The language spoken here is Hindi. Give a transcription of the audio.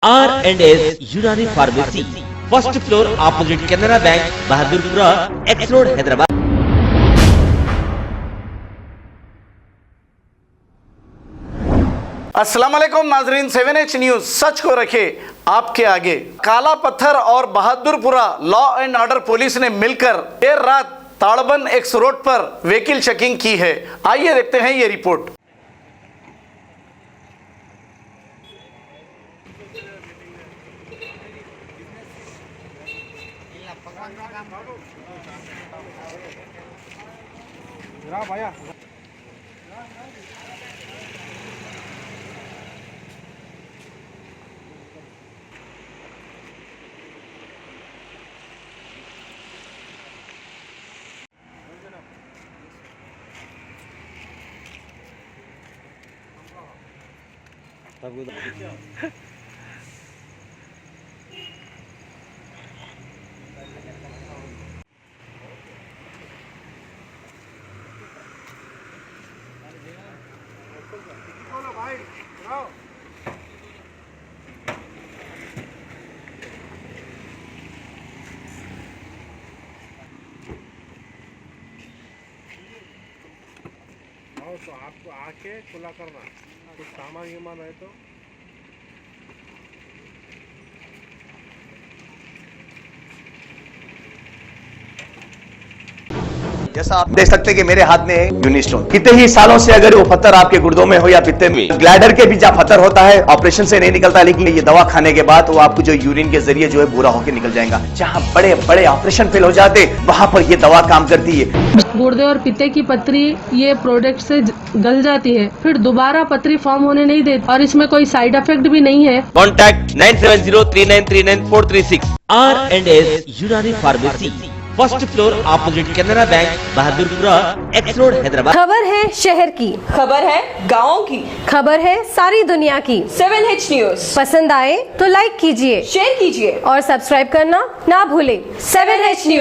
R&S यूनानी pharmacy, first floor opposite Canara bank, Bahadurpura, x road, Hyderabad. अस्सलाम वालेकुम नाजरीन, 7H न्यूज सच को रखे आपके आगे। काला पत्थर और Bahadurpura law and order police ने मिलकर देर रात ताड़बन एक्स रोड पर व्हीकल चेकिंग की है। आइए देखते हैं ये रिपोर्ट। तो आपको आके खुला करना, कुछ सामान गिमान है तो जैसा आप देख सकते हैं कि मेरे हाथ में है यूनिस्टोन। कितने ही सालों से अगर वो पत्थर आपके गुर्दों में हो या पित्ते में, ग्लैडर के भी जहाँ पत्थर होता है ऑपरेशन से नहीं निकलता, लेकिन ये दवा खाने के बाद वो आपको जो यूरिन के जरिए जो है पूरा होकर निकल जाएगा। जहाँ बड़े बड़े ऑपरेशन फेल हो जाते वहां पर ये दवा काम करती है। गुर्दे और पित्ते की पथरी ये प्रोडक्ट से गल जाती है, फिर दोबारा पथरी फॉर्म होने नहीं देती और इसमें कोई साइड इफेक्ट भी नहीं है। कॉन्टैक्ट 9703939436। R&S यूनानी pharmacy, first floor opposite Canara bank, Bahadurpura, x road, Hyderabad. खबर है शहर की, खबर है गाँव की, खबर है सारी दुनिया की। 7H न्यूज पसंद आए तो लाइक कीजिए, शेयर कीजिए और सब्सक्राइब करना ना भूले। 7H news.